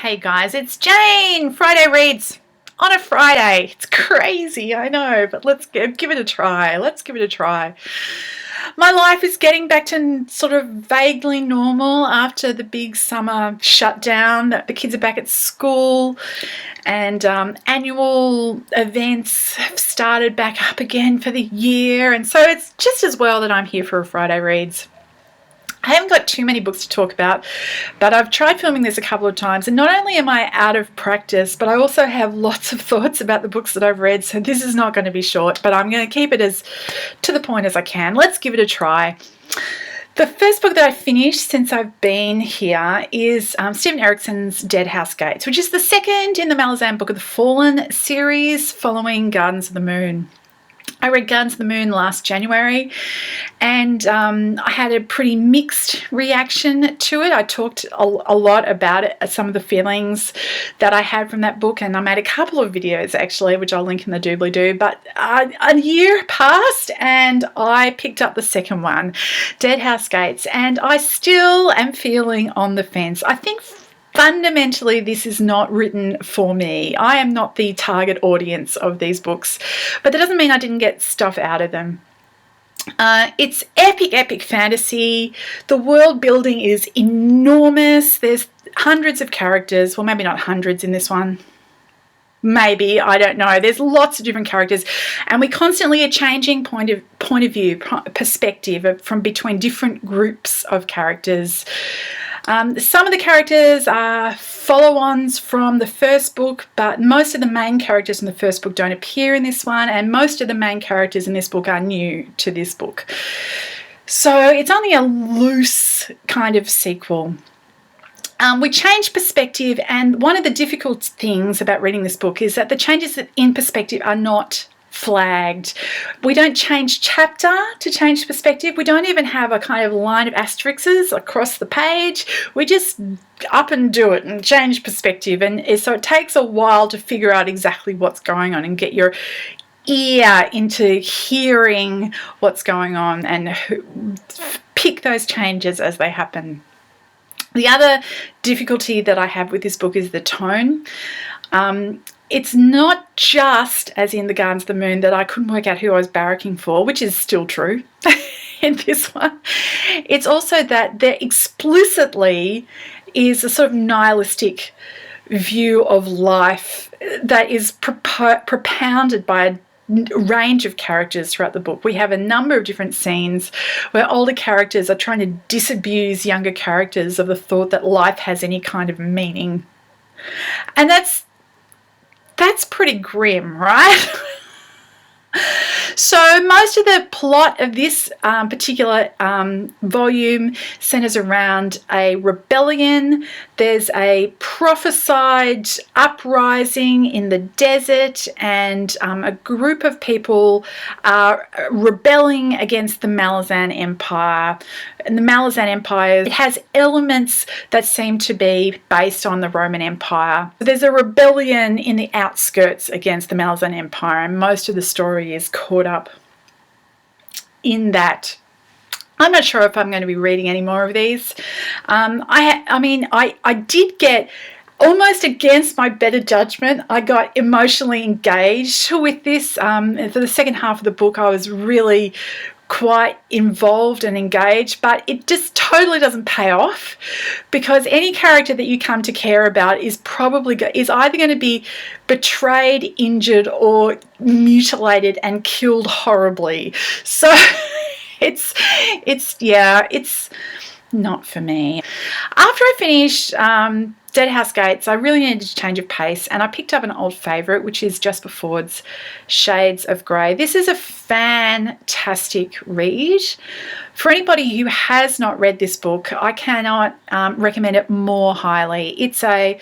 Hey guys, it's Jane! Friday Reads on a Friday. It's crazy, I know, but let's give it a try. Let's give it a try. My life is getting back to sort of vaguely normal after the big summer shutdown. The kids are back at school and annual events have started back up again for the year. And so it's just as well that I'm here for a Friday Reads. I haven't got too many books to talk about, but I've tried filming this a couple of times, and not only am I out of practice, but I also have lots of thoughts about the books that I've read, so this is not going to be short, but I'm going to keep it as to the point as I can. Let's give it a try. The first book that I finished since I've been here is Steven Erickson's Deadhouse Gates, which is the second in the Malazan Book of the Fallen series following Gardens of the Moon. I read Gardens of the Moon last January and I had a pretty mixed reaction to it. I talked a lot about it, some of the feelings that I had from that book, and I made a couple of videos actually, which I'll link in the doobly-doo, but a year passed and I picked up the second one, Deadhouse Gates, and I still am feeling on the fence. I think fundamentally, this is not written for me. I am not the target audience of these books, but that doesn't mean I didn't get stuff out of them. It's epic fantasy. The world building is enormous. There's hundreds of characters. Well, maybe not hundreds in this one. Maybe, I don't know. There's lots of different characters, and we constantly are changing point of view, perspective from between different groups of characters. Some of the characters are follow-ons from the first book, but most of the main characters in the first book don't appear in this one, and most of the main characters in this book are new to this book. So it's only a loose kind of sequel. We change perspective, and one of the difficult things about reading this book is that the changes in perspective are not flagged. We don't change chapter to change perspective. We don't even have a kind of line of asterisks across the page. We just up and do it and change perspective, and so it takes a while to figure out exactly what's going on and get your ear into hearing what's going on and pick those changes as they happen. The other difficulty that I have with this book is the tone. It's not just, as in the Gardens of the Moon, that I couldn't work out who I was barracking for, which is still true in this one. It's also that there explicitly is a sort of nihilistic view of life that is propounded by a range of characters throughout the book. We have a number of different scenes where older characters are trying to disabuse younger characters of the thought that life has any kind of meaning. And that's pretty grim, right? So most of the plot of this particular volume centers around a rebellion. There's a prophesied uprising in the desert, and a group of people are rebelling against the Malazan Empire. And the Malazan Empire, it has elements that seem to be based on the Roman Empire. There's a rebellion in the outskirts against the Malazan Empire, and most of the story is caught up in that. I'm not sure if I'm going to be reading any more of these. I did get, almost against my better judgment, I got emotionally engaged with this. For the second half of the book, I was really quite involved and engaged, but it just totally doesn't pay off, because any character that you come to care about is either going to be betrayed, injured, or mutilated and killed horribly. So it's not for me. After I finished Deadhouse Gates, I really needed a change of pace, and I picked up an old favourite, which is Jasper Fforde's Shades of Grey. This is a fantastic read. For anybody who has not read this book, I cannot recommend it more highly. It's a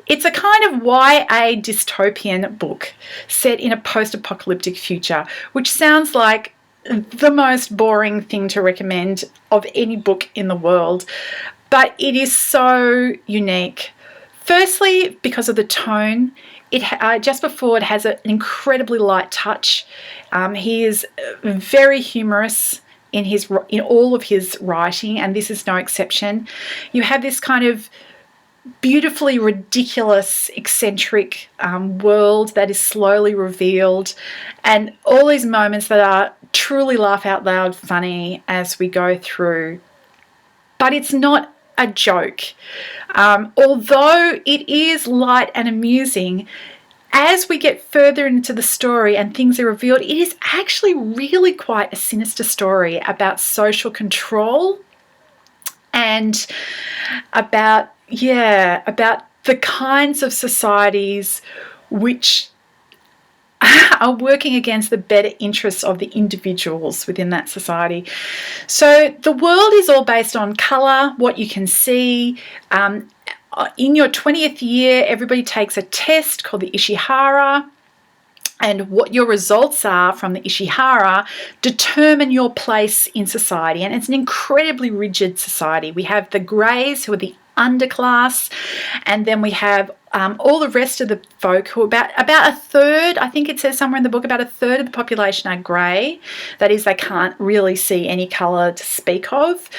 kind of YA dystopian book set in a post-apocalyptic future, which sounds like the most boring thing to recommend of any book in the world. But it is so unique. Firstly, because of the tone. Jasper Fforde has an incredibly light touch. He is very humorous in all of his writing, and this is no exception. You have this kind of beautifully ridiculous, eccentric world that is slowly revealed, and all these moments that are truly laugh out loud funny as we go through. But it's not a joke. Although it is light and amusing, as we get further into the story and things are revealed, it is actually really quite a sinister story about social control and about the kinds of societies which are working against the better interests of the individuals within that society. So the world is all based on colour, what you can see. In your 20th year, everybody takes a test called the Ishihara, and what your results are from the Ishihara determine your place in society. And it's an incredibly rigid society. We have the greys, who are the underclass, and then we have all the rest of the folk, who about a third, I think it says somewhere in the book, about a third of the population are grey. That is, they can't really see any colour to speak of.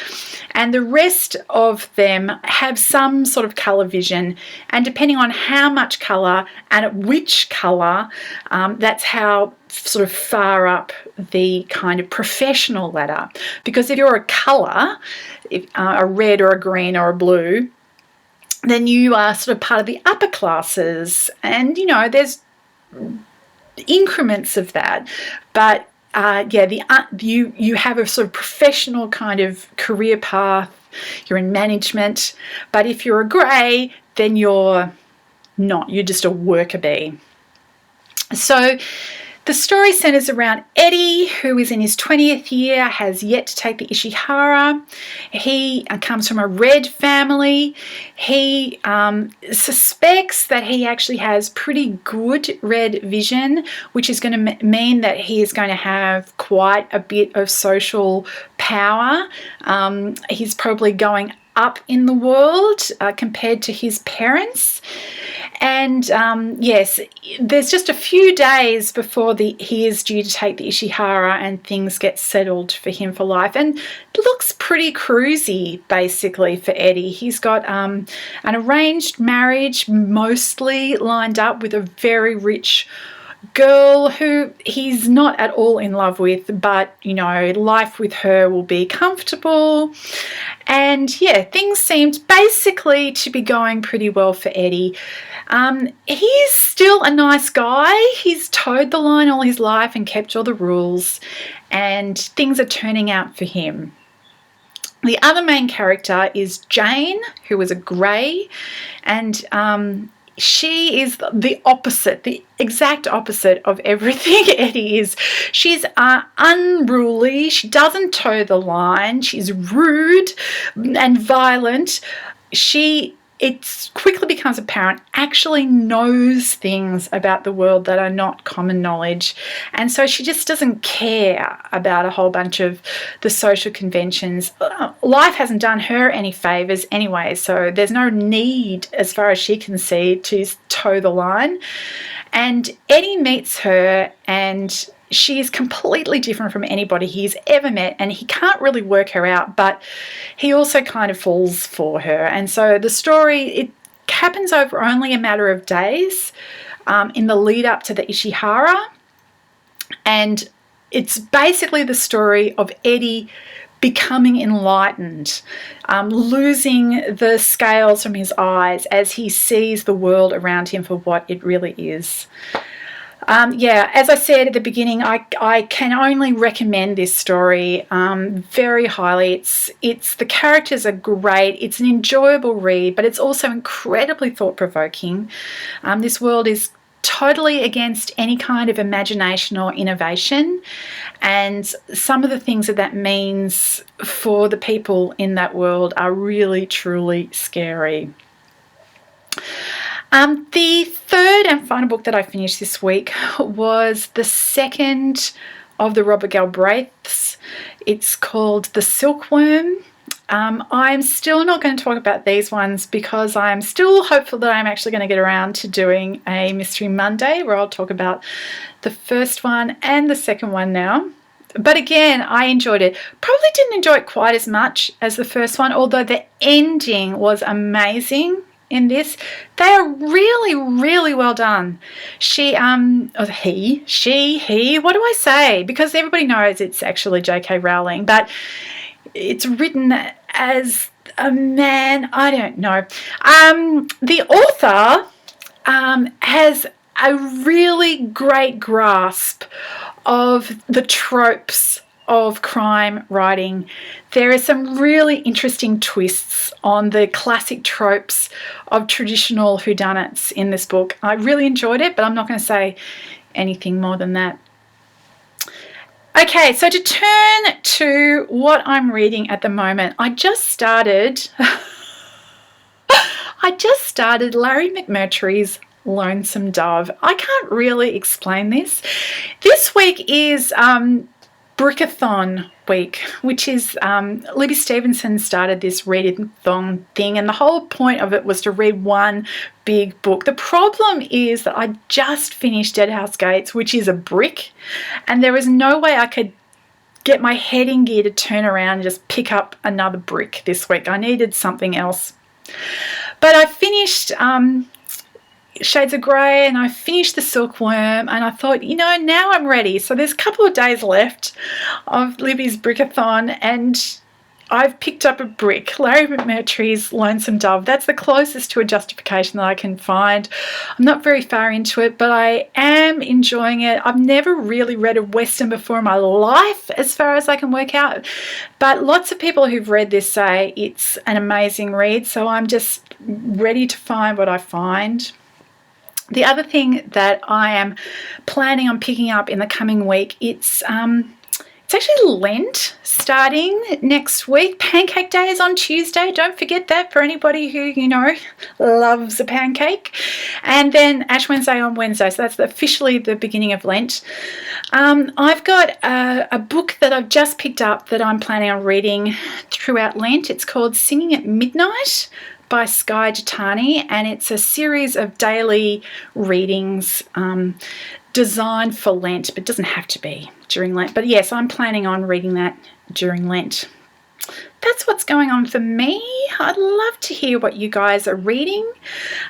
And the rest of them have some sort of colour vision, and depending on how much colour and at which colour, that's how sort of far up the kind of professional ladder. Because if you're a colour, a red or a green or a blue, then you are sort of part of the upper classes, and there's increments of that. But you have a sort of professional kind of career path. You're in management. But if you're a grey, then you're not. You're just a worker bee. So the story centres around Eddie, who is in his 20th year, has yet to take the Ishihara. He comes from a red family. He suspects that he actually has pretty good red vision, which is going to mean that he is going to have quite a bit of social power. He's probably going up in the world compared to his parents. And yes, there's just a few days before he is due to take the Ishihara, and things get settled for him for life. And it looks pretty cruisy, basically, for Eddie. He's got an arranged marriage, mostly lined up with a very rich girl who he's not at all in love with, but life with her will be comfortable. And yeah, things seemed basically to be going pretty well for Eddie. He's still a nice guy. He's towed the line all his life and kept all the rules, and things are turning out for him. The other main character is Jane, who is a grey, and she is the opposite, the exact opposite of everything Eddie is. She's unruly. She doesn't toe the line. She's rude and violent. It quickly becomes apparent, actually knows things about the world that are not common knowledge. And so she just doesn't care about a whole bunch of the social conventions. Life hasn't done her any favours anyway, so there's no need, as far as she can see, to toe the line. And Eddie meets her, and she is completely different from anybody he's ever met, and he can't really work her out, but he also kind of falls for her. And so the story, it happens over only a matter of days in the lead up to the Ishihara, and it's basically the story of Eddie becoming enlightened, losing the scales from his eyes as he sees the world around him for what it really is. As I said at the beginning, I can only recommend this story very highly. It's the characters are great. It's an enjoyable read, but it's also incredibly thought-provoking. This world is totally against any kind of imagination or innovation, and some of the things that means for the people in that world are really, truly scary. The third and final book that I finished this week was the second of the Robert Galbraiths. It's called The Silkworm. I'm still not going to talk about these ones because I'm still hopeful that I'm actually going to get around to doing a Mystery Monday where I'll talk about the first one and the second one now. But again, I enjoyed it. Probably didn't enjoy it quite as much as the first one, although the ending was amazing. in this. They are really, really well done. She, or he, what do I say? Because everybody knows it's actually J.K. Rowling, but it's written as a man. I don't know. The author has a really great grasp of the tropes of crime writing. There are some really interesting twists on the classic tropes of traditional whodunits in this book. I really enjoyed it, but I'm not going to say anything more than that. Okay, so to turn to what I'm reading at the moment, I just started Larry McMurtry's Lonesome Dove. I can't really explain this. This week is Brickathon week, which is Libby Stevenson started this readathon thing, and the whole point of it was to read one big book. The problem is that I just finished Deadhouse Gates, which is a brick, and there was no way I could get my head in gear to turn around and just pick up another brick this week. I needed something else. But I finished Shades of Grey, and I finished the Silkworm, and I thought, now I'm ready. So there's a couple of days left of Libby's Brickathon, and I've picked up a brick, Larry McMurtry's Lonesome Dove. That's the closest to a justification that I can find. I'm not very far into it, but I am enjoying it. I've never really read a Western before in my life, as far as I can work out, but lots of people who've read this say it's an amazing read, so I'm just ready to find what I find. The other thing that I am planning on picking up in the coming week, it's actually Lent starting next week. Pancake Day is on Tuesday. Don't forget that for anybody who, loves a pancake. And then Ash Wednesday on Wednesday. So that's officially the beginning of Lent. I've got a book that I've just picked up that I'm planning on reading throughout Lent. It's called Singing at Midnight by Skye, Jethani, and it's a series of daily readings designed for Lent, but doesn't have to be during Lent. But yes, I'm planning on reading that during Lent. That's what's going on for me. I'd love to hear what you guys are reading,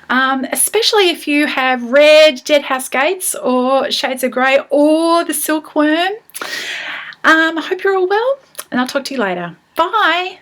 especially if you have read Deadhouse Gates or Shades of Grey or The Silkworm. I hope you're all well, and I'll talk to you later. Bye.